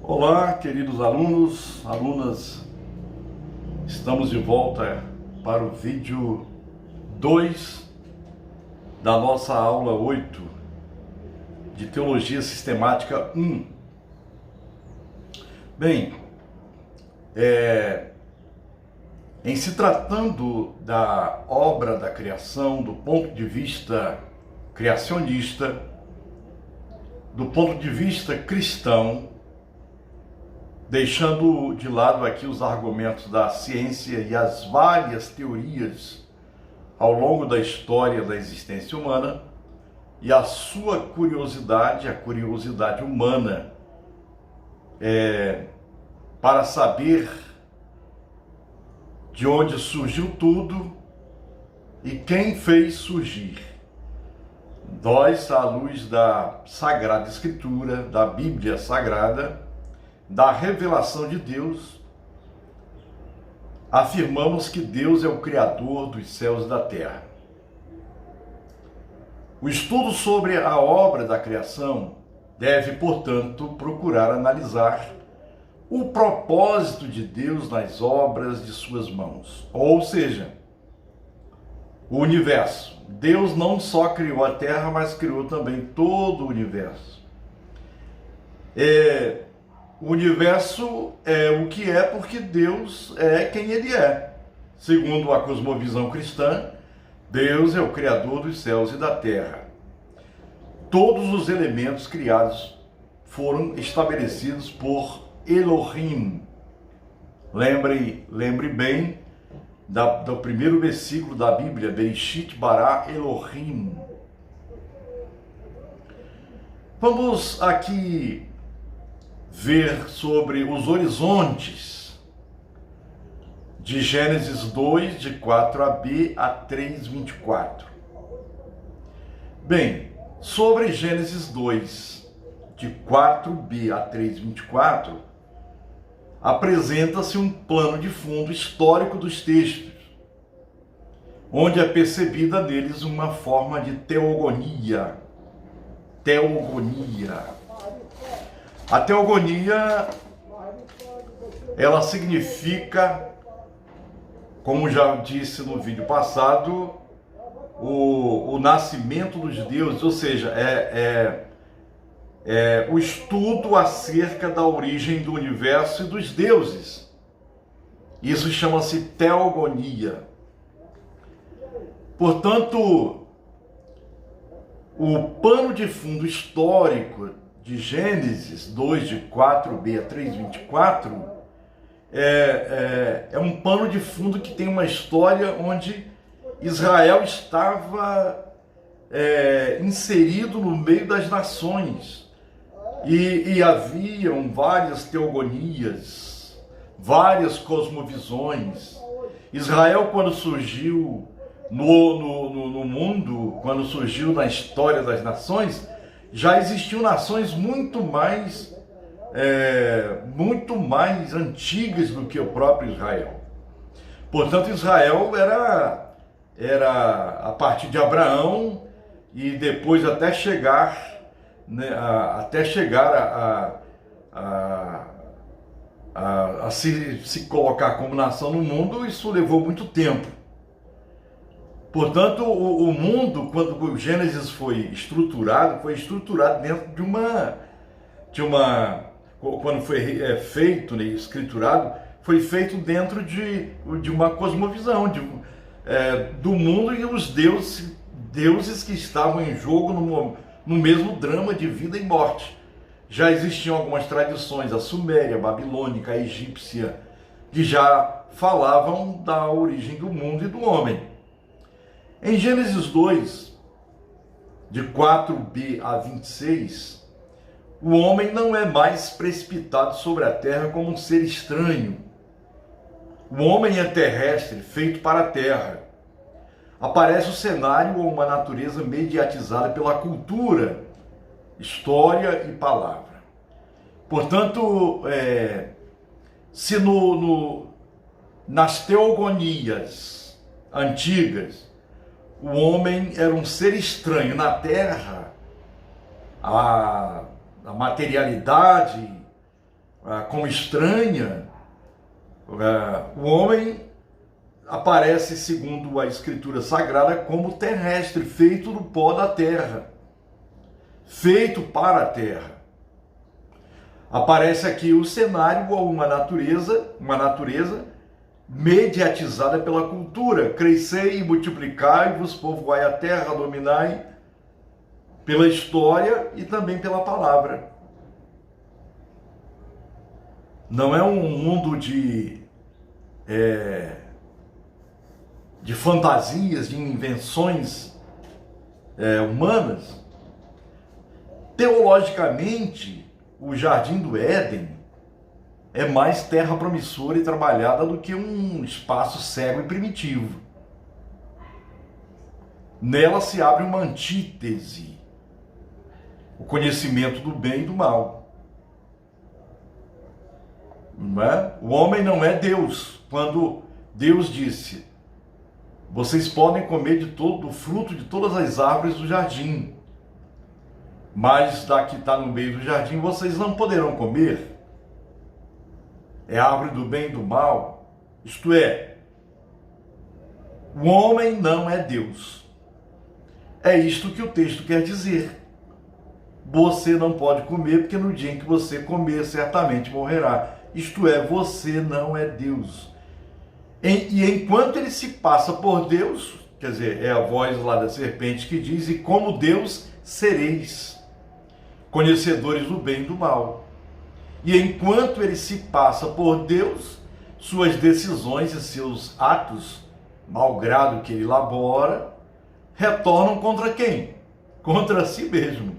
Olá, queridos alunos, alunas, estamos de volta para o vídeo 2 da nossa aula 8 de Teologia Sistemática 1. Bem, em se tratando da obra da criação, do ponto de vista criacionista, do ponto de vista cristão, deixando de lado aqui os argumentos da ciência e as várias teorias ao longo da história da existência humana e a sua curiosidade, a curiosidade humana, para saber de onde surgiu tudo e quem fez surgir. Nós, à luz da Sagrada Escritura, da Bíblia Sagrada, da revelação de Deus, afirmamos que Deus é o Criador dos céus e da terra. O estudo sobre a obra da criação deve, portanto, procurar analisar o propósito de Deus nas obras de suas mãos. Ou seja, o universo. Deus não só criou a terra, mas criou também todo o universo. O universo é o que é porque Deus é quem Ele é. Segundo a cosmovisão cristã, Deus é o Criador dos céus e da terra. Todos os elementos criados foram estabelecidos por Elohim. Lembre bem do primeiro versículo da Bíblia, Bereshit bara Elohim. Vamos aqui ver sobre os horizontes de Gênesis 2, de 4b a 3:24. Bem, sobre Gênesis 2, de 4b a 3:24, apresenta-se um plano de fundo histórico dos textos, onde é percebida neles uma forma de teogonia. A teogonia, ela significa, como já disse no vídeo passado, o nascimento dos deuses, ou seja, o estudo acerca da origem do universo e dos deuses. Isso chama-se teogonia. Portanto, o pano de fundo histórico de Gênesis 2, de 4b a 3:24, é um pano de fundo que tem uma história onde Israel estava inserido no meio das nações. E haviam várias teogonias, várias cosmovisões. Israel, quando surgiu no mundo, quando surgiu na história das nações, já existiam nações muito mais antigas do que o próprio Israel. Portanto, Israel era a partir de Abraão e depois até chegar a se colocar como nação no mundo. Isso levou muito tempo. Portanto, o mundo, quando o Gênesis foi estruturado dentro quando foi feito, né, escriturado, foi feito dentro de uma cosmovisão do mundo e os deuses que estavam em jogo no mesmo drama de vida e morte. Já existiam algumas tradições, a suméria, a babilônica, a egípcia, que já falavam da origem do mundo e do homem. Em Gênesis 2, de 4b a 26, o homem não é mais precipitado sobre a terra como um ser estranho. O homem é terrestre, feito para a terra. Aparece o cenário ou uma natureza mediatizada pela cultura, história e palavra. Portanto, se nas teogonias antigas o homem era um ser estranho na terra, a materialidade, como estranha, o homem aparece, segundo a Escritura Sagrada, como terrestre, feito do pó da terra, feito para a terra. Aparece aqui o cenário ou uma natureza mediatizada pela cultura. Crescei e multiplicai-vos, povoai a terra, dominai, pela história e também pela palavra. Não é um mundo de fantasias, de invenções humanas. Teologicamente, o Jardim do Éden é mais terra promissora e trabalhada do que um espaço cego e primitivo. Nela se abre uma antítese, o conhecimento do bem e do mal. Não é? O homem não é Deus. Quando Deus disse: vocês podem comer do fruto de todas as árvores do jardim, mas da que está no meio do jardim vocês não poderão comer. É a árvore do bem e do mal. Isto é, o homem não é Deus. É isto que o texto quer dizer. Você não pode comer, porque no dia em que você comer, certamente morrerá. Isto é, você não é Deus. E enquanto ele se passa por Deus, quer dizer, é a voz lá da serpente que diz: e como Deus sereis, conhecedores do bem e do mal. E enquanto ele se passa por Deus, suas decisões e seus atos, malgrado que ele elabora, retornam contra quem? Contra si mesmo.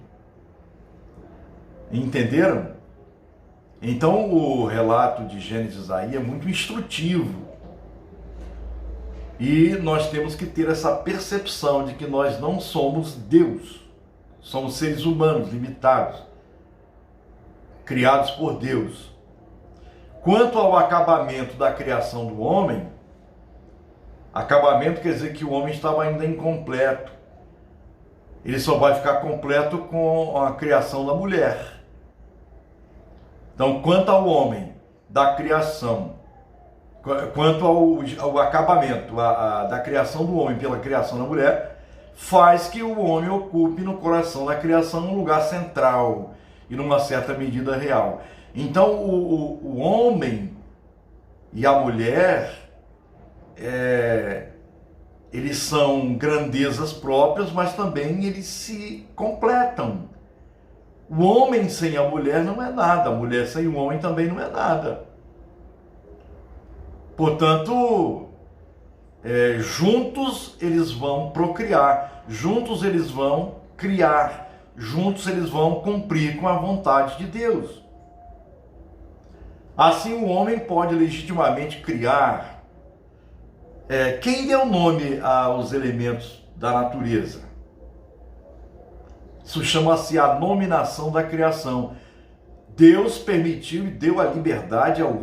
Entenderam? Então o relato de Gênesis aí é muito instrutivo. E nós temos que ter essa percepção de que nós não somos Deus. Somos seres humanos limitados, criados por Deus. Quanto ao acabamento da criação do homem, acabamento quer dizer que o homem estava ainda incompleto. Ele só vai ficar completo com a criação da mulher. Então, quanto ao homem da criação, quanto ao acabamento da criação do homem pela criação da mulher, faz que o homem ocupe no coração da criação um lugar central e numa certa medida real. Então o homem e a mulher, eles são grandezas próprias, mas também eles se completam. O homem sem a mulher não é nada, a mulher sem o homem também não é nada. Portanto, juntos eles vão procriar, juntos eles vão criar, juntos eles vão cumprir com a vontade de Deus. Assim o homem pode legitimamente criar. Quem deu nome aos elementos da natureza? Isso chama-se a nominação da criação. Deus permitiu e deu a liberdade ao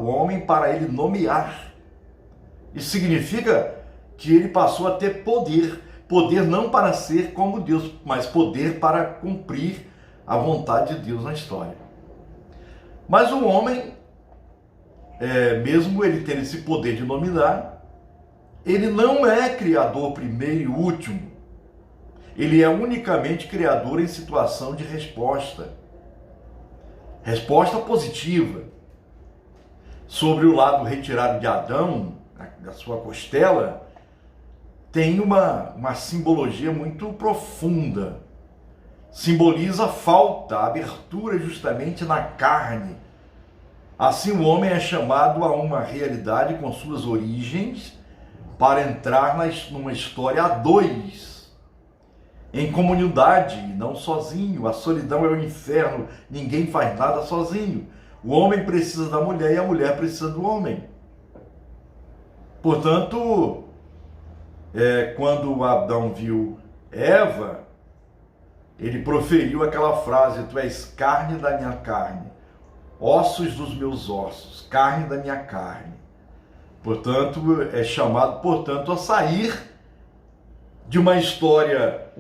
homem para ele nomear. Isso significa que ele passou a ter poder. Poder não para ser como Deus, mas poder para cumprir a vontade de Deus na história. Mas o homem, mesmo ele tendo esse poder de nominar, ele não é criador primeiro e último. Ele é unicamente criador em situação de resposta. Resposta positiva. Sobre o lado retirado de Adão, da sua costela, tem uma simbologia muito profunda. Simboliza a falta, a abertura justamente na carne. Assim o homem é chamado a uma realidade com suas origens para entrar numa história a dois. Em comunidade, não sozinho. A solidão é o inferno, ninguém faz nada sozinho. O homem precisa da mulher e a mulher precisa do homem. Portanto, quando Adão viu Eva, ele proferiu aquela frase: tu és carne da minha carne, ossos dos meus ossos, carne da minha carne. Portanto, é chamado, a sair de uma história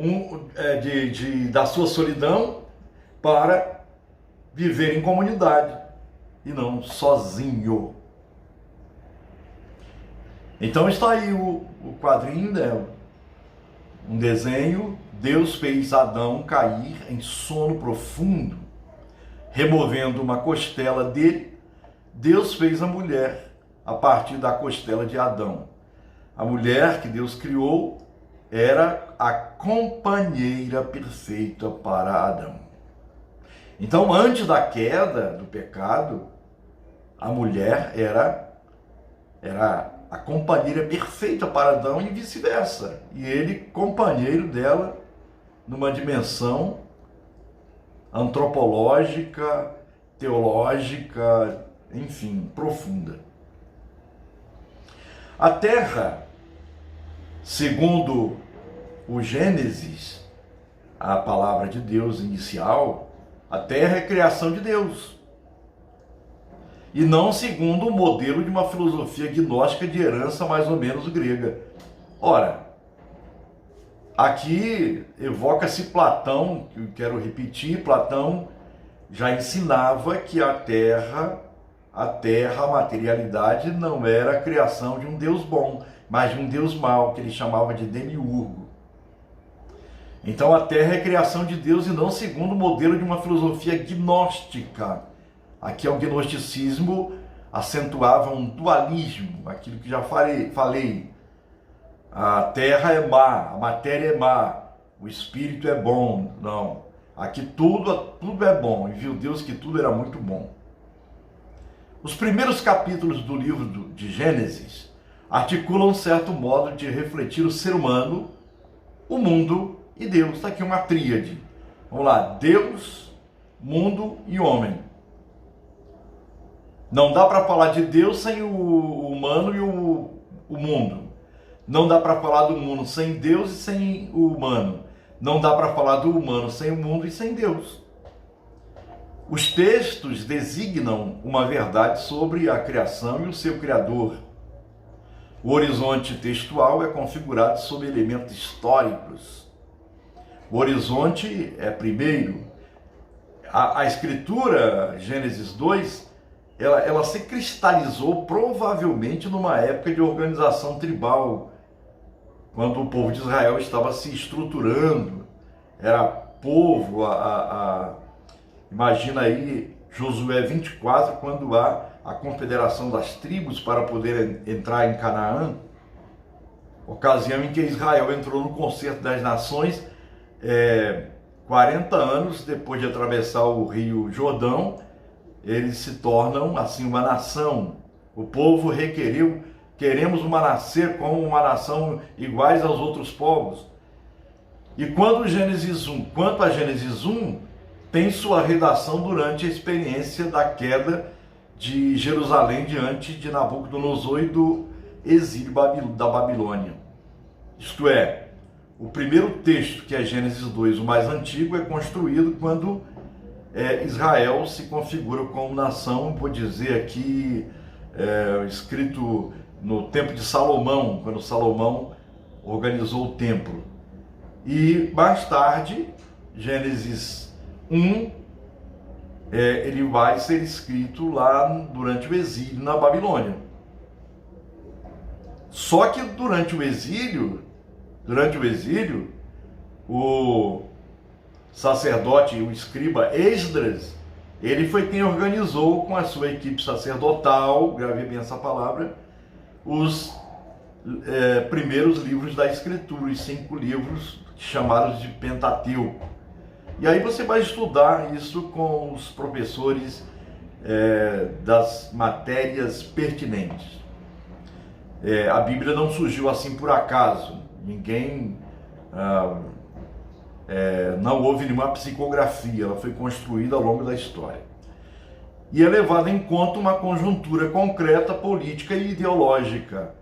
da sua solidão para viver em comunidade. e não sozinho. Então está aí o quadrinho, né? Um desenho. Deus fez Adão cair em sono profundo, removendo uma costela dele. Deus fez a mulher a partir da costela de Adão. A mulher que Deus criou era a companheira perfeita para Adão. Então, antes da queda do pecado, a mulher era a companheira perfeita para Adão e vice-versa. E ele, companheiro dela, numa dimensão antropológica, teológica, enfim, profunda. A terra, segundo o Gênesis, a palavra de Deus inicial, a terra é criação de Deus. E não segundo o modelo de uma filosofia gnóstica de herança mais ou menos grega. Ora, aqui evoca-se Platão, que eu quero repetir, Platão já ensinava que a terra, a materialidade, não era a criação de um Deus bom, mas de um Deus mau, que ele chamava de demiurgo. Então a terra é a criação de Deus e não segundo o modelo de uma filosofia gnóstica. Aqui o gnosticismo acentuava um dualismo, aquilo que já falei. A terra é má, a matéria é má, o espírito é bom. Não, aqui tudo é bom, e viu Deus que tudo era muito bom. Os primeiros capítulos do livro de Gênesis articulam um certo modo de refletir o ser humano, o mundo e Deus. Está aqui uma tríade. Vamos lá, Deus, mundo e homem. Não dá para falar de Deus sem o humano e o mundo. Não dá para falar do mundo sem Deus e sem o humano. Não dá para falar do humano sem o mundo e sem Deus. Os textos designam uma verdade sobre a criação e o seu Criador. O horizonte textual é configurado sob elementos históricos. O horizonte é primeiro. A escritura, Gênesis 2, ela se cristalizou provavelmente numa época de organização tribal, quando o povo de Israel estava se estruturando. Era povo, imagina aí Josué 24, quando há a confederação das tribos para poder entrar em Canaã, ocasião em que Israel entrou no concerto das nações, 40 anos depois de atravessar o rio Jordão, eles se tornam assim uma nação. O povo requeriu, queremos nascer como uma nação iguais aos outros povos. E quanto a Gênesis 1 tem sua redação durante a experiência da queda de Jerusalém diante de Nabucodonosor e do exílio da Babilônia. Isto é, o primeiro texto, que é Gênesis 2, o mais antigo, é construído quando Israel se configura como nação, vou dizer aqui, escrito no tempo de Salomão, quando Salomão organizou o templo. E mais tarde, Gênesis 1, ele vai ser escrito lá durante o exílio na Babilônia. Só que durante o exílio, o sacerdote, o escriba Esdras, ele foi quem organizou com a sua equipe sacerdotal, grave bem essa palavra, os primeiros livros da Escritura, os 5 livros chamados de Pentateuco. E aí você vai estudar isso com os professores das matérias pertinentes. A Bíblia não surgiu assim por acaso. Ninguém... não houve nenhuma psicografia, ela foi construída ao longo da história. E é levada em conta uma conjuntura concreta, política e ideológica.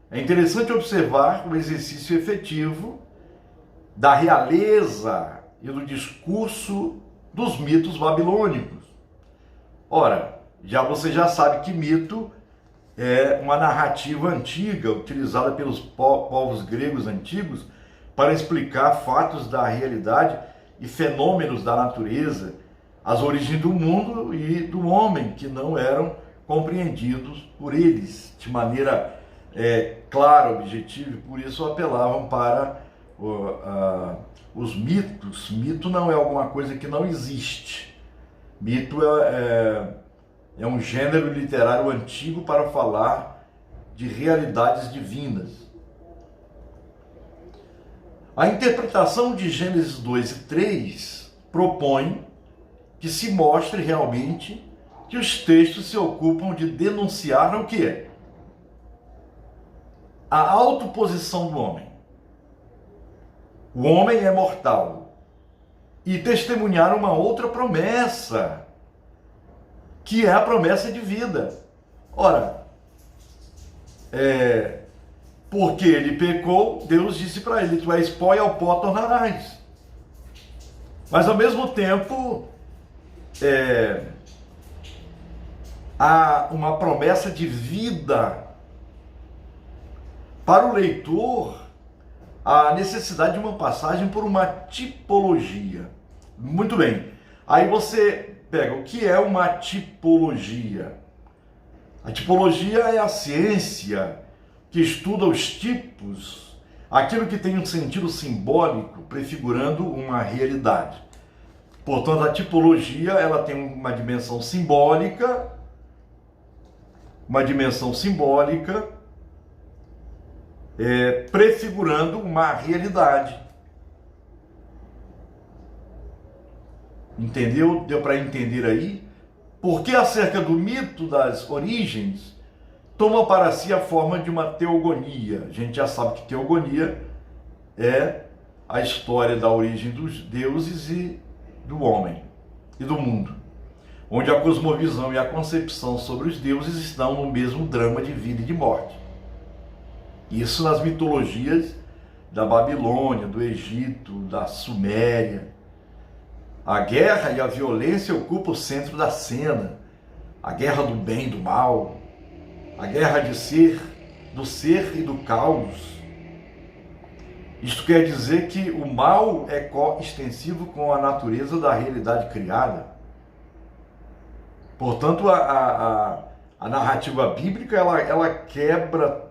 É interessante observar o exercício efetivo da realeza e do discurso dos mitos babilônicos. Ora, você já sabe que mito é uma narrativa antiga, utilizada pelos povos gregos antigos para explicar fatos da realidade e fenômenos da natureza. as origens do mundo e do homem, que não eram compreendidos por eles de maneira clara, objetiva, e por isso apelavam para os mitos. Mito não é alguma coisa que não existe. Mito é um gênero literário antigo para falar de realidades divinas. A interpretação de Gênesis 2 e 3 propõe que se mostre realmente que os textos se ocupam de denunciar o quê? A autoposição do homem. O homem é mortal. E testemunhar uma outra promessa, que é a promessa de vida. Ora, porque ele pecou, Deus disse para ele: tu és pó e ao pó tornarás. Mas ao mesmo tempo, há uma promessa de vida. Para o leitor, a necessidade de uma passagem por uma tipologia. Muito bem. Aí você pega o que é uma tipologia. A tipologia é a ciência que estuda os tipos, aquilo que tem um sentido simbólico, prefigurando uma realidade. Portanto, a tipologia ela tem uma dimensão simbólica, prefigurando uma realidade. Entendeu? Deu para entender aí? Porque acerca do mito das origens, toma para si a forma de uma teogonia. A gente já sabe que teogonia é a história da origem dos deuses e do homem e do mundo, onde a cosmovisão e a concepção sobre os deuses estão no mesmo drama de vida e de morte. Isso nas mitologias da Babilônia, do Egito, da Suméria. A guerra e a violência ocupam o centro da cena. A guerra do bem e do mal. A guerra do ser e do caos. Isto quer dizer que o mal é coextensivo com a natureza da realidade criada. Portanto, a narrativa bíblica ela quebra,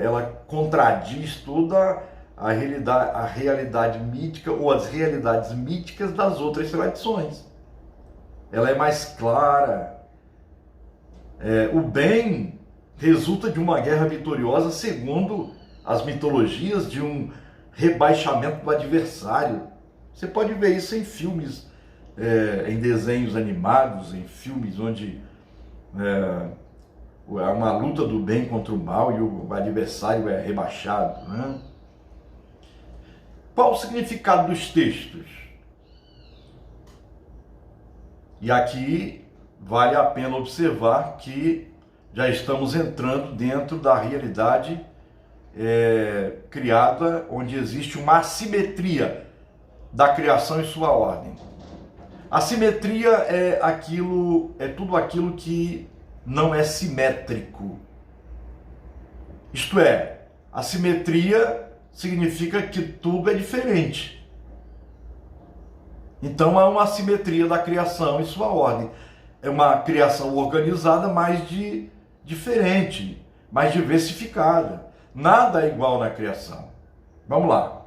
ela contradiz toda a realidade mítica ou as realidades míticas das outras tradições. Ela é mais clara. O bem resulta de uma guerra vitoriosa, segundo as mitologias, de um rebaixamento do adversário. Você pode ver isso em filmes, em desenhos animados, em filmes onde há uma luta do bem contra o mal e o adversário é rebaixado, né? Qual o significado dos textos? E aqui vale a pena observar que já estamos entrando dentro da realidade criada, onde existe uma assimetria da criação e sua ordem. Assimetria é tudo aquilo que não é simétrico. Isto é, assimetria significa que tudo é diferente. Então há uma assimetria da criação e sua ordem. É uma criação organizada, mas diferente, mais diversificada. Nada é igual na criação. Vamos lá.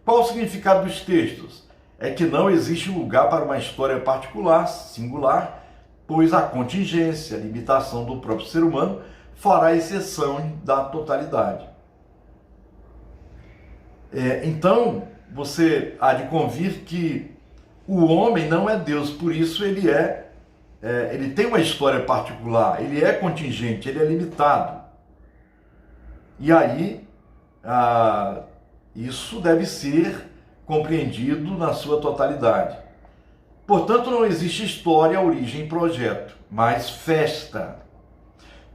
Qual o significado dos textos? É que não existe lugar para uma história particular, singular, pois a contingência, a limitação do próprio ser humano fará exceção da totalidade. Então, você há de convir que o homem não é Deus, por isso ele tem uma história particular, ele é contingente, ele é limitado. E aí, isso deve ser compreendido na sua totalidade. Portanto, não existe história, origem, projeto, mas festa,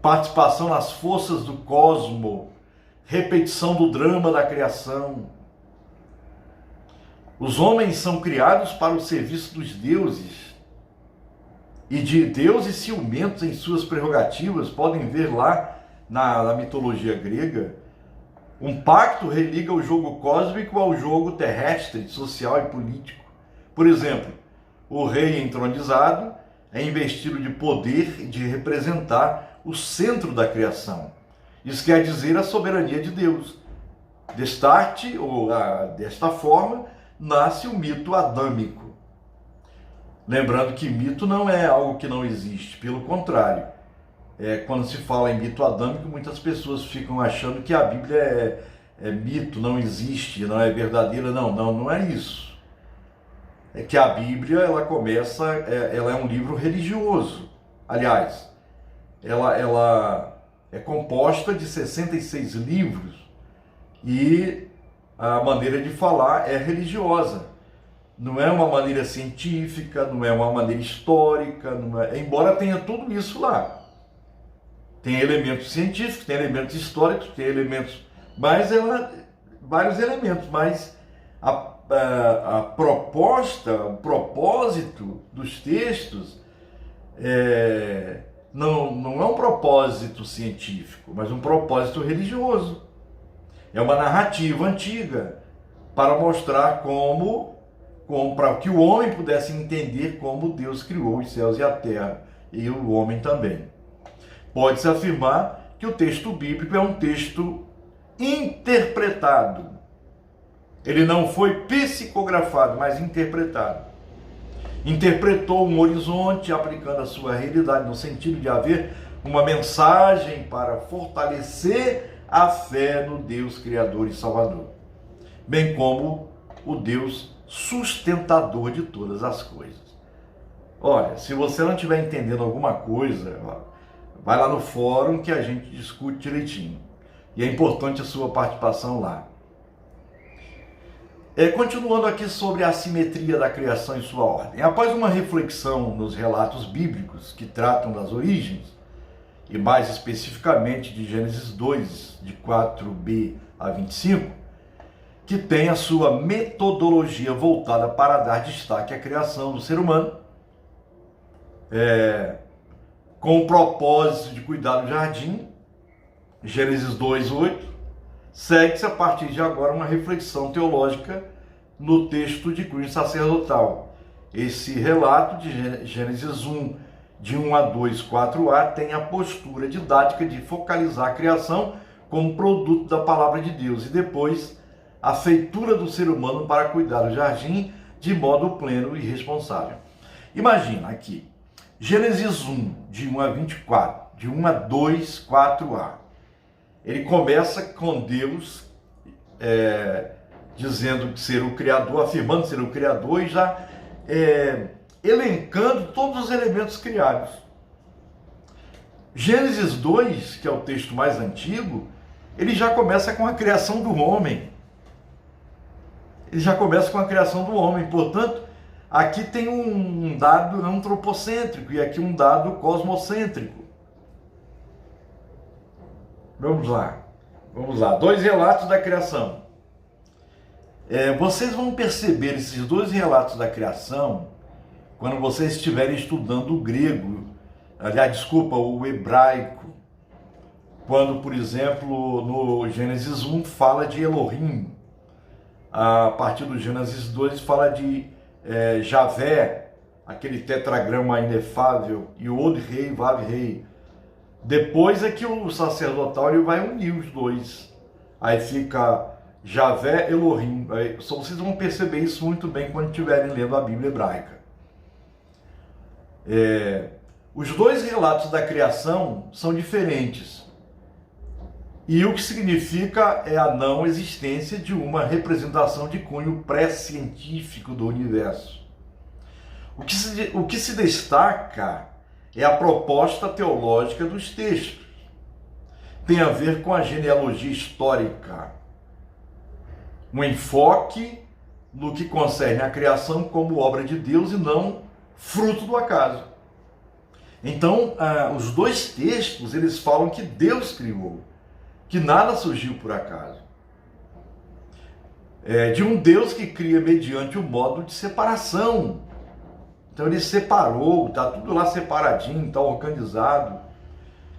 participação nas forças do cosmo, repetição do drama da criação. Os homens são criados para o serviço dos deuses, e de deuses ciumentos em suas prerrogativas. Podem ver lá na mitologia grega, um pacto religa o jogo cósmico ao jogo terrestre, social e político. Por exemplo, o rei entronizado é investido de poder e de representar o centro da criação. Isso quer dizer a soberania de Deus. Desta forma, nasce o mito adâmico. Lembrando que mito não é algo que não existe, pelo contrário. Quando se fala em mito adâmico, muitas pessoas ficam achando que a Bíblia é mito, não existe, não é verdadeira. Não é isso. É que a Bíblia, ela é um livro religioso. Aliás, ela é composta de 66 livros e a maneira de falar é religiosa. Não é uma maneira científica, não é uma maneira histórica, embora tenha tudo isso lá. Tem elementos científicos, tem elementos históricos, tem elementos, vários elementos, mas a proposta, o propósito dos textos não é um propósito científico, mas um propósito religioso. É uma narrativa antiga para mostrar para que o homem pudesse entender como Deus criou os céus e a terra, e o homem também. Pode-se afirmar que o texto bíblico é um texto interpretado. Ele não foi psicografado, mas interpretado. Interpretou um horizonte aplicando a sua realidade, no sentido de haver uma mensagem para fortalecer a fé no Deus Criador e Salvador, bem como o Deus sustentador de todas as coisas. Olha, se você não estiver entendendo alguma coisa, vai lá no fórum que a gente discute direitinho. E é importante a sua participação lá. Continuando aqui sobre a assimetria da criação e sua ordem. Após uma reflexão nos relatos bíblicos que tratam das origens, e mais especificamente de Gênesis 2, de 4b a 25, que tem a sua metodologia voltada para dar destaque à criação do ser humano, com o propósito de cuidar do jardim, Gênesis 2:8, segue-se a partir de agora uma reflexão teológica no texto de cunho sacerdotal. Esse relato de Gênesis 1, de 1 a 2, 4a, tem a postura didática de focalizar a criação como produto da palavra de Deus e depois a feitura do ser humano para cuidar do jardim de modo pleno e responsável. Imagina aqui, Gênesis 1, de 1 a 24, de 1 a 2, 4a. Ele começa com Deus dizendo ser o Criador, afirmando ser o Criador e já elencando todos os elementos criados. Gênesis 2, que é o texto mais antigo, ele já começa com a criação do homem. Portanto, aqui tem um dado antropocêntrico e aqui um dado cosmocêntrico. Vamos lá. 2 relatos da criação. Vocês vão perceber esses 2 relatos da criação quando vocês estiverem estudando o grego, o hebraico. Quando, por exemplo, no Gênesis 1 fala de Elohim, a partir do Gênesis 2 fala de Javé, aquele tetragrama inefável, Yod-Rei, Vav-Rei. Depois é que o sacerdotal ele vai unir os dois. Aí fica Javé, Elohim. Só vocês vão perceber isso muito bem quando estiverem lendo a Bíblia hebraica. Os 2 relatos da criação são diferentes. E o que significa é a não existência de uma representação de cunho pré-científico do universo. O que se destaca é a proposta teológica dos textos. Tem a ver com a genealogia histórica. Um enfoque no que concerne a criação como obra de Deus e não fruto do acaso. Então, os 2 textos, eles falam que Deus criou, que nada surgiu por acaso. De um Deus que cria mediante o modo de separação. Então ele separou, está tudo lá separadinho, está organizado,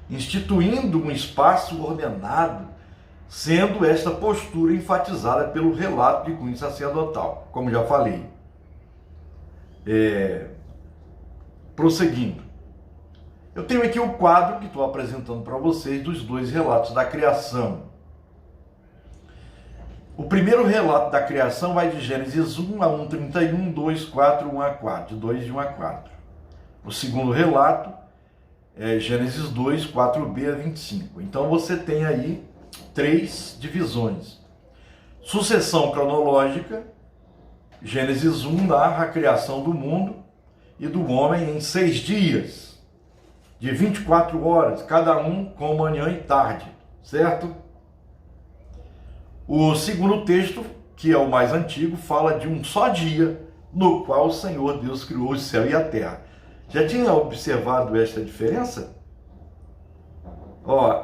instituindo um espaço ordenado, sendo esta postura enfatizada pelo relato de cunho sacerdotal, como já falei. Prosseguindo, eu tenho aqui o quadro que estou apresentando para vocês dos dois relatos da criação. O primeiro relato da criação vai de Gênesis 1 a 1:31, 2:4, 1:4, de 2 de 1 a 4. O segundo relato é Gênesis 2, 4b a 25. Então você tem aí 3 divisões. Sucessão cronológica, Gênesis 1 narra a criação do mundo e do homem em 6 dias, de 24 horas, cada um com manhã e tarde, certo? O segundo texto, que é o mais antigo, fala de um só dia, no qual o Senhor Deus criou o céu e a terra. Já tinha observado esta diferença?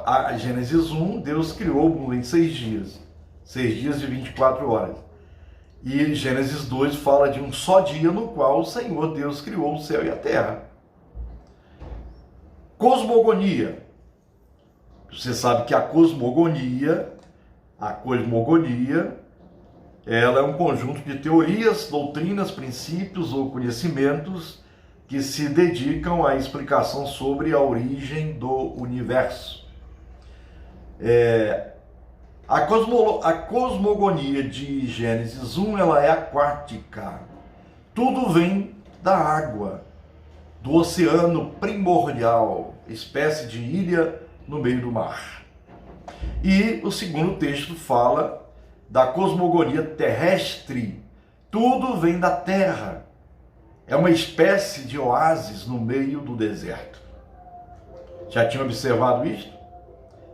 A Gênesis 1, Deus criou o mundo em 6 dias. 6 dias de 24 horas. E Gênesis 2 fala de um só dia no qual o Senhor Deus criou o céu e a terra. Cosmogonia. Você sabe que a cosmogonia, ela é um conjunto de teorias, doutrinas, princípios ou conhecimentos que se dedicam à explicação sobre a origem do universo. A cosmogonia de Gênesis 1, ela é aquática. Tudo vem da água, do oceano primordial, espécie de ilha no meio do mar. E o segundo texto fala da cosmogonia terrestre. Tudo vem da terra. É uma espécie de oásis no meio do deserto. Já tinha observado isso?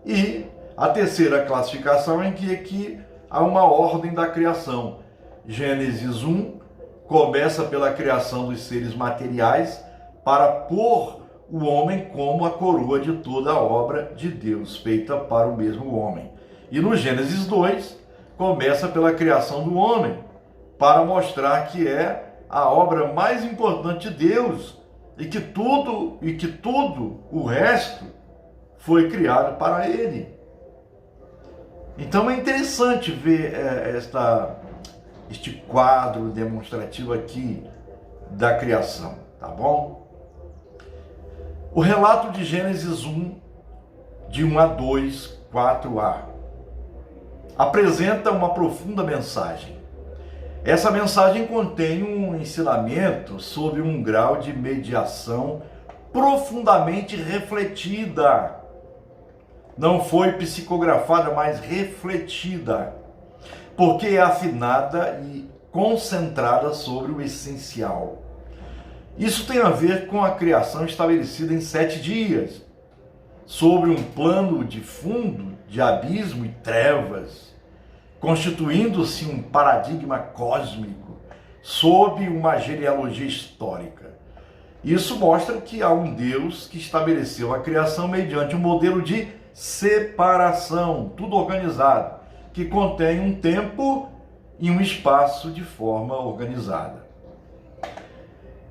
E a terceira classificação é que há uma ordem da criação. Gênesis 1 começa pela criação dos seres materiais para pôr o homem como a coroa de toda a obra de Deus, feita para o mesmo homem. E no Gênesis 2 começa pela criação do homem, para mostrar que é a obra mais importante de Deus e que tudo o resto foi criado para ele. Então é interessante ver este quadro demonstrativo aqui da criação, tá bom? O relato de Gênesis 1, de 1 a 2, 4a, apresenta uma profunda mensagem. Essa mensagem contém um ensinamento sobre um grau de mediação profundamente refletida. Não foi psicografada, mas refletida, porque é afinada e concentrada sobre o essencial. Isso tem a ver com a criação estabelecida em 7 dias, sobre um plano de fundo, de abismo e trevas, constituindo-se um paradigma cósmico sob uma genealogia histórica. Isso mostra que há um Deus que estabeleceu a criação mediante um modelo de separação, tudo organizado, que contém um tempo e um espaço de forma organizada.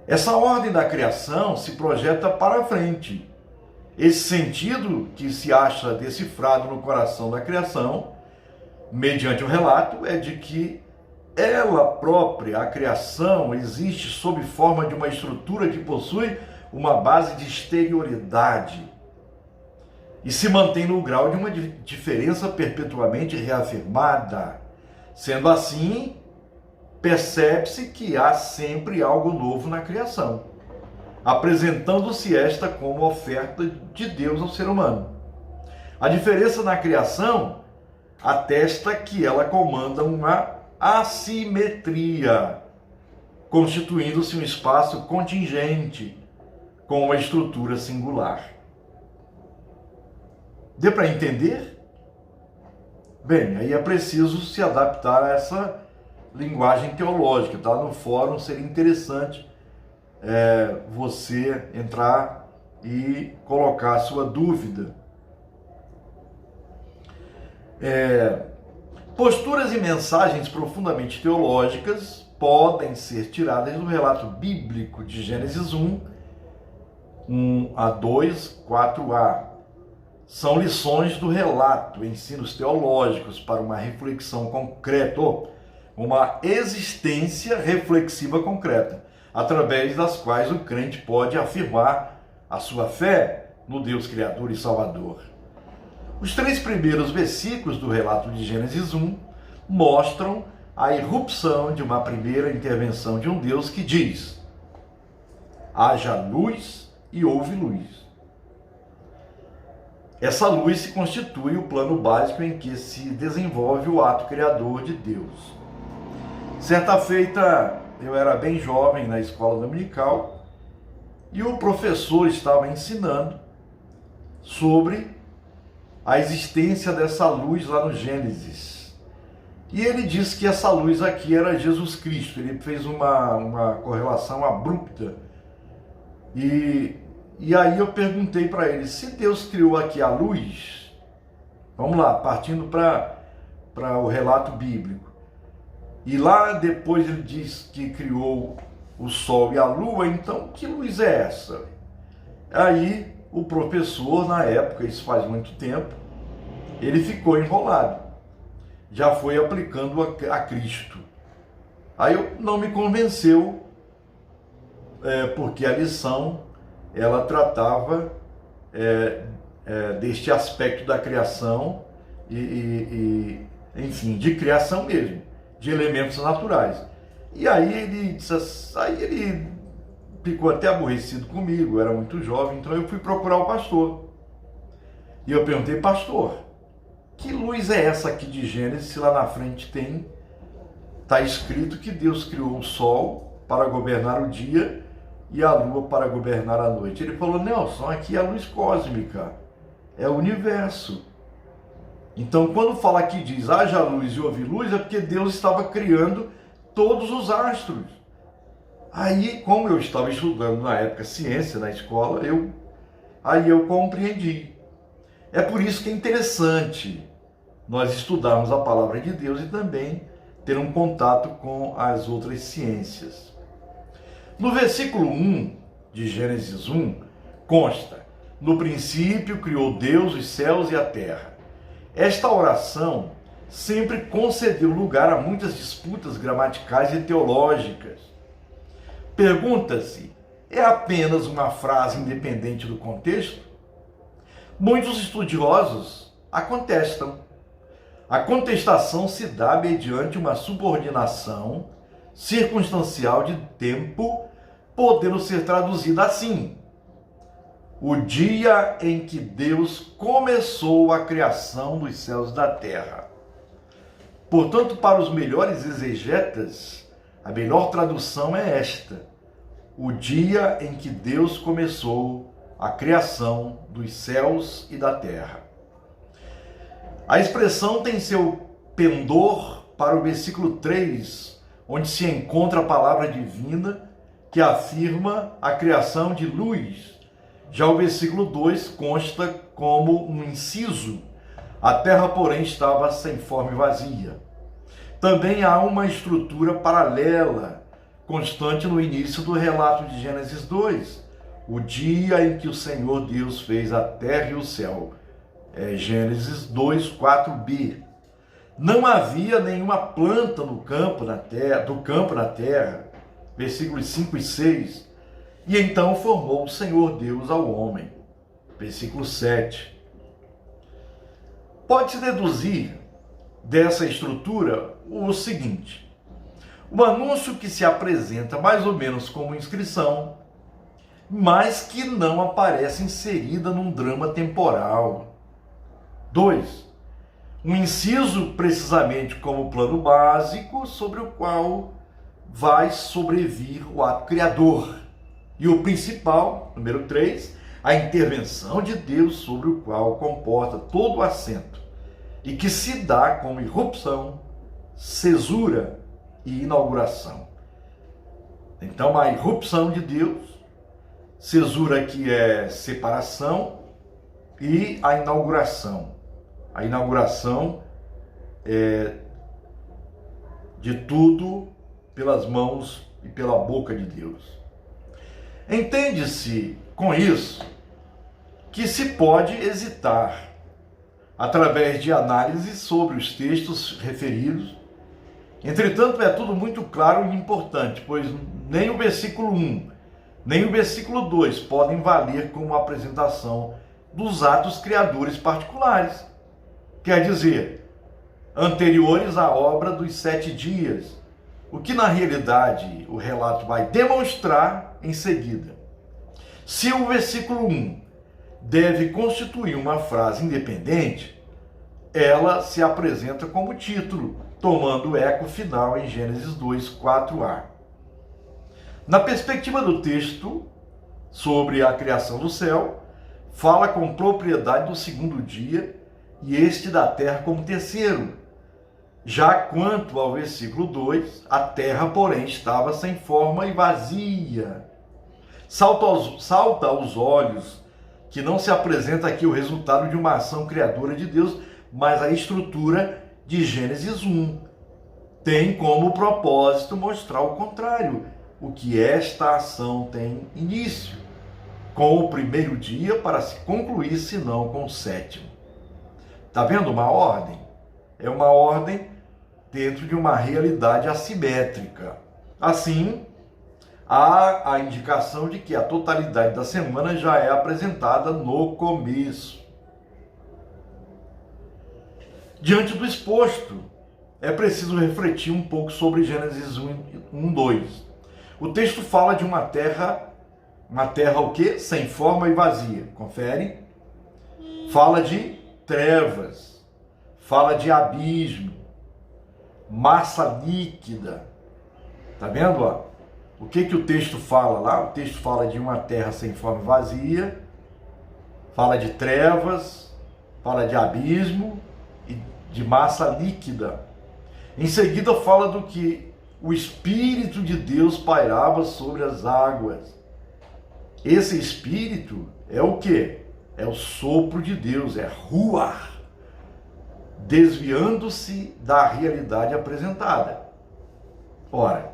Essa ordem da criação se projeta para frente. Esse sentido que se acha decifrado no coração da criação, mediante o relato, é de que ela própria, a criação, existe sob forma de uma estrutura que possui uma base de exterioridade e se mantém no grau de uma diferença perpetuamente reafirmada. Sendo assim, percebe-se que há sempre algo novo na criação, apresentando-se esta como oferta de Deus ao ser humano. A diferença na criação atesta que ela comanda uma assimetria, constituindo-se um espaço contingente com uma estrutura singular. Deu para entender? Bem, aí é preciso se adaptar a essa linguagem teológica, tá? No fórum seria interessante você entrar e colocar a sua dúvida. Posturas e mensagens profundamente teológicas podem ser tiradas do relato bíblico de Gênesis 1, 1 a 2, 4a. São lições do relato, ensinos teológicos para uma reflexão concreta, uma existência reflexiva concreta. através das quais o crente pode afirmar a sua fé no Deus Criador e Salvador. Os 3 primeiros versículos do relato de Gênesis 1 mostram a irrupção de uma primeira intervenção de um Deus que diz: haja luz e houve luz. Essa luz se constitui o plano básico em que se desenvolve o ato criador de Deus. Certa feita, eu era bem jovem na escola dominical e o professor estava ensinando sobre a existência dessa luz lá no Gênesis. E ele disse que essa luz aqui era Jesus Cristo. Ele fez uma correlação abrupta. E aí eu perguntei para ele: se Deus criou aqui a luz, vamos lá, partindo para o relato bíblico, e lá depois ele diz que criou o sol e a lua, então que luz é essa? Aí o professor, na época, isso faz muito tempo, ele ficou enrolado. Já foi aplicando a Cristo. Aí não me convenceu, porque a lição, ela tratava deste aspecto da criação enfim, de criação mesmo, de elementos naturais. E aí ele ficou até aborrecido comigo, eu era muito jovem, então eu fui procurar o pastor. E eu perguntei: pastor, que luz é essa aqui de Gênesis, se lá na frente está escrito que Deus criou o sol para governar o dia e a lua para governar a noite? Ele falou: Nelson, aqui é a luz cósmica, é o universo. Então, quando fala aqui, diz haja luz e houve luz, é porque Deus estava criando todos os astros. Aí, como eu estava estudando na época ciência na escola, aí eu compreendi. É por isso que é interessante nós estudarmos a palavra de Deus e também ter um contato com as outras ciências. No versículo 1 de Gênesis 1, consta: no princípio criou Deus os céus e a terra. Esta oração sempre concedeu lugar a muitas disputas gramaticais e teológicas. Pergunta-se: é apenas uma frase independente do contexto? Muitos estudiosos a contestam. A contestação se dá mediante uma subordinação circunstancial de tempo, podendo ser traduzida assim: o dia em que Deus começou a criação dos céus e da terra. Portanto, para os melhores exegetas, a melhor tradução é esta: o dia em que Deus começou a criação dos céus e da terra. A expressão tem seu pendor para o versículo 3, onde se encontra a palavra divina que afirma a criação de luz. Já o versículo 2 consta como um inciso: a terra, porém, estava sem forma e vazia. Também há uma estrutura paralela, constante no início do relato de Gênesis 2, o dia em que o Senhor Deus fez a terra e o céu. Gênesis 2, 4b. Não havia nenhuma planta do campo na terra, versículos 5 e 6. E então formou o Senhor Deus ao homem, versículo 7. Pode-se deduzir dessa estrutura o seguinte: um anúncio que se apresenta mais ou menos como inscrição, mas que não aparece inserida num drama temporal. 2. Um inciso precisamente como plano básico sobre o qual vai sobrevir o ato criador. E o principal, número 3, a intervenção de Deus sobre o qual comporta todo o assento e que se dá como irrupção, cesura e inauguração. Então, a irrupção de Deus, cesura que é separação, e a inauguração. A inauguração é de tudo pelas mãos e pela boca de Deus. Entende-se com isso que se pode hesitar, através de análise sobre os textos referidos, Entretanto, é tudo muito claro e importante, pois nem o versículo 1, nem o versículo 2 podem valer como apresentação dos atos criadores particulares. Quer dizer, anteriores à obra dos 7 dias, o que na realidade o relato vai demonstrar em seguida. Se o versículo 1 deve constituir uma frase independente, ela se apresenta como título, tomando o eco final em Gênesis 2, 4a. Na perspectiva do texto sobre a criação do céu, fala com propriedade do segundo dia e este da terra como terceiro. Já quanto ao versículo 2, a terra, porém, estava sem forma e vazia. Salta aos olhos que não se apresenta aqui o resultado de uma ação criadora de Deus, mas a estrutura de Gênesis 1 tem como propósito mostrar o contrário, o que esta ação tem início, com o primeiro dia para se concluir, senão com o sétimo. Está vendo uma ordem? É uma ordem dentro de uma realidade assimétrica. Assim, há a indicação de que a totalidade da semana já é apresentada no começo. Diante do exposto, é preciso refletir um pouco sobre Gênesis 1, 2. O texto fala de uma terra o quê? Sem forma e vazia. Confere? Fala de trevas, fala de abismo, massa líquida. Tá vendo, ó? O que o texto fala lá? O texto fala de uma terra sem forma e vazia, fala de trevas, fala de abismo e de massa líquida. Em seguida fala do que o Espírito de Deus pairava sobre as águas. Esse Espírito é o quê? É o sopro de Deus, é ruach, desviando-se da realidade apresentada. Ora,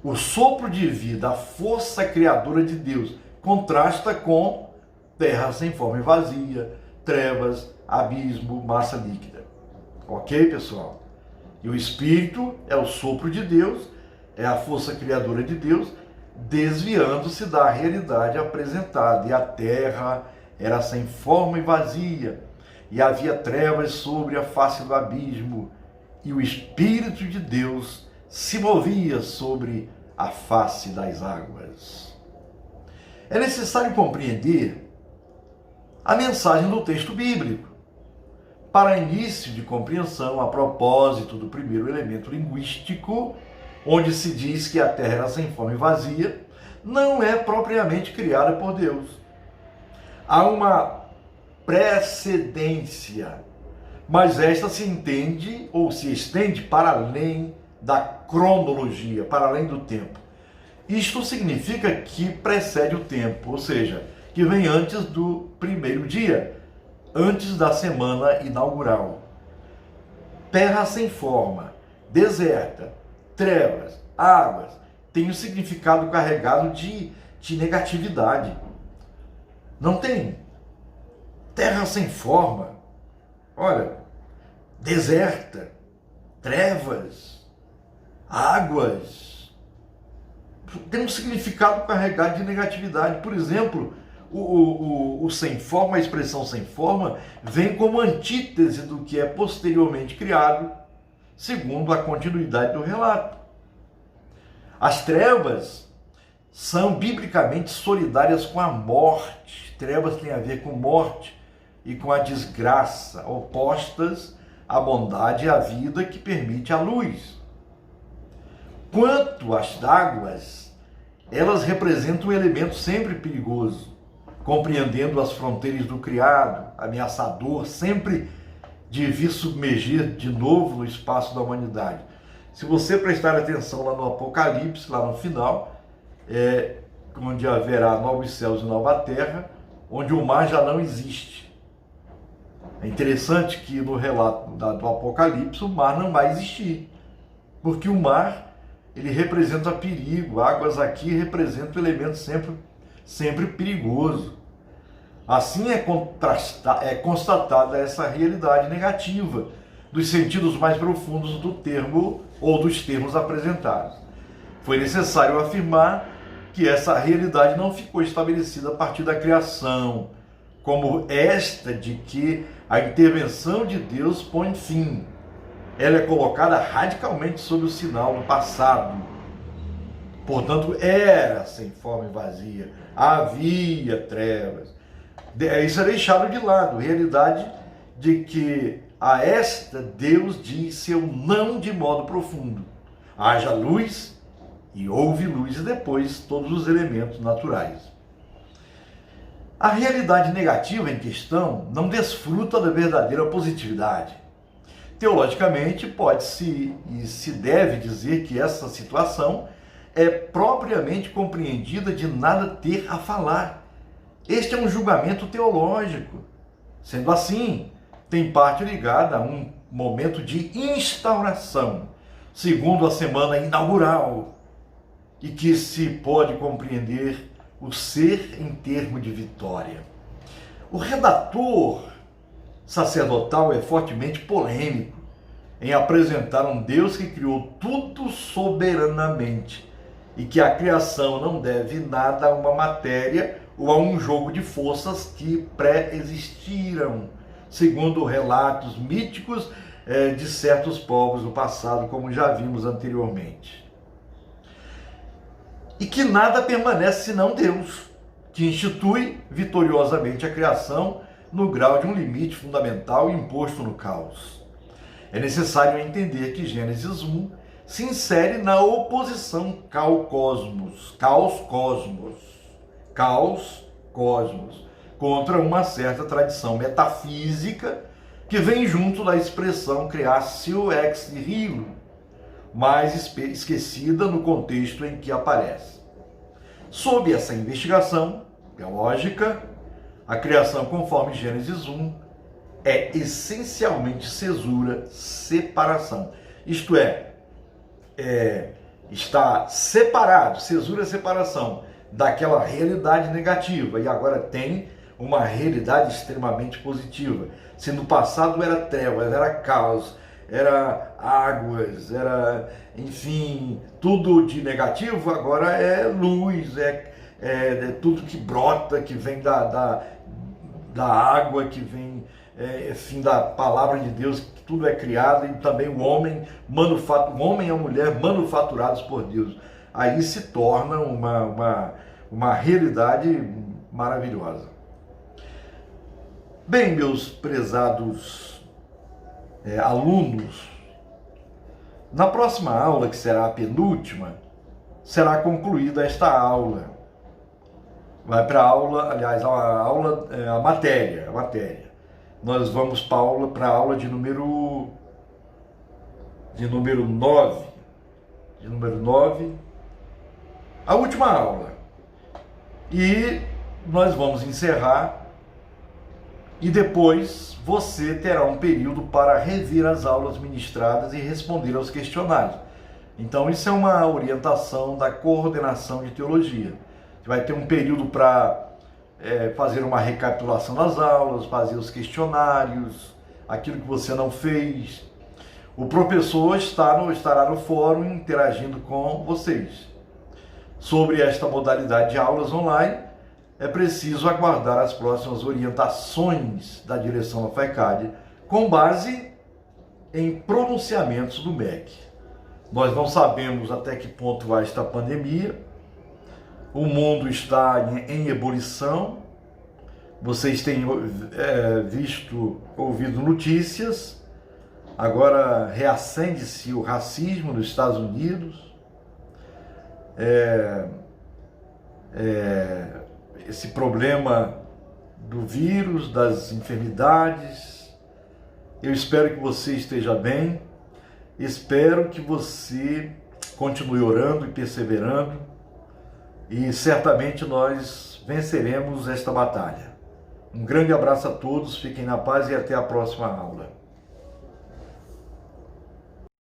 o sopro de vida, a força criadora de Deus, contrasta com terra sem forma e vazia, trevas, abismo, massa líquida. Ok, pessoal? E o Espírito é o sopro de Deus, é a força criadora de Deus, desviando-se da realidade apresentada. E a terra era sem forma e vazia, e havia trevas sobre a face do abismo, e o Espírito de Deus se movia sobre a face das águas. É necessário compreender a mensagem do texto bíblico. Para início de compreensão, a propósito do primeiro elemento linguístico, onde se diz que a terra era sem forma e vazia, não é propriamente criada por Deus. Há uma precedência, mas esta se entende ou se estende para além da cronologia, para além do tempo. Isto significa que precede o tempo, ou seja, que vem antes do primeiro dia, antes da semana inaugural. Terra sem forma, deserta, trevas, águas, tem um significado carregado de negatividade. Não tem? Terra sem forma, olha, deserta, trevas, águas, tem um significado carregado de negatividade. Por exemplo, o sem forma, a expressão sem forma, vem como antítese do que é posteriormente criado, segundo a continuidade do relato. As trevas são biblicamente solidárias com a morte. Trevas têm a ver com morte e com a desgraça, opostas à bondade e à vida que permite a luz. Quanto às águas, elas representam um elemento sempre perigoso, compreendendo as fronteiras do criado, ameaçador, sempre de vir submergir de novo no espaço da humanidade. Se você prestar atenção lá no Apocalipse, lá no final, onde haverá novos céus e nova terra, onde o mar já não existe. É interessante que no relato do Apocalipse o mar não vai existir, porque o mar ele representa perigo, águas aqui representam elemento sempre perigoso. Assim é constatada essa realidade negativa, dos sentidos mais profundos do termo ou dos termos apresentados. Foi necessário afirmar que essa realidade não ficou estabelecida a partir da criação, como esta de que a intervenção de Deus põe fim. Ela é colocada radicalmente sob o sinal do passado. Portanto, era sem forma e vazia, havia trevas. Isso é deixado de lado, realidade de que a esta Deus diz seu não de modo profundo. Haja luz e houve luz, e depois todos os elementos naturais. A realidade negativa em questão não desfruta da verdadeira positividade. Teologicamente, pode-se e se deve dizer que essa situação é propriamente compreendida de nada ter a falar. Este é um julgamento teológico. Sendo assim, tem parte ligada a um momento de instauração, segundo a semana inaugural, e que se pode compreender o ser em termo de vitória. O redator sacerdotal é fortemente polêmico em apresentar um Deus que criou tudo soberanamente e que a criação não deve nada a uma matéria ou a um jogo de forças que pré-existiram, segundo relatos míticos de certos povos do passado, como já vimos anteriormente. E que nada permanece senão Deus, que institui vitoriosamente a criação no grau de um limite fundamental imposto no caos. É necessário entender que Gênesis 1 se insere na oposição caos-cosmos, contra uma certa tradição metafísica que vem junto da expressão creatio ex nihilo, mas esquecida no contexto em que aparece. Sob essa investigação teológica, a criação, conforme Gênesis 1, é essencialmente cesura, separação. Isto é, está separado, cesura, separação daquela realidade negativa, e agora tem uma realidade extremamente positiva. Se no passado era trevas, era caos, era águas, era, enfim, tudo de negativo, agora é luz, é tudo que brota, que vem da água, que vem, enfim, da palavra de Deus, que tudo é criado, e também o homem e a mulher manufaturados por Deus. Aí se torna uma realidade maravilhosa. Bem, meus prezados alunos, na próxima aula, que será a penúltima, será concluída esta aula. Vai para a aula, aliás, a matéria. Nós vamos para a aula de número 9. A última aula. E nós vamos encerrar, e depois você terá um período para rever as aulas ministradas e responder aos questionários. Então isso é uma orientação da coordenação de teologia. Você vai ter um período para fazer uma recapitulação das aulas, fazer os questionários, aquilo que você não fez. O professor estará no fórum interagindo com vocês. Sobre esta modalidade de aulas online, é preciso aguardar as próximas orientações da direção da FAECAD, com base em pronunciamentos do MEC. Nós não sabemos até que ponto vai esta pandemia. O mundo está em ebulição. Vocês têm ouvido notícias. Agora reacende-se o racismo nos Estados Unidos. Esse problema do vírus, das enfermidades. Eu espero que você esteja bem. Espero que você continue orando e perseverando. E certamente nós venceremos esta batalha. Um grande abraço a todos, fiquem na paz e até a próxima aula.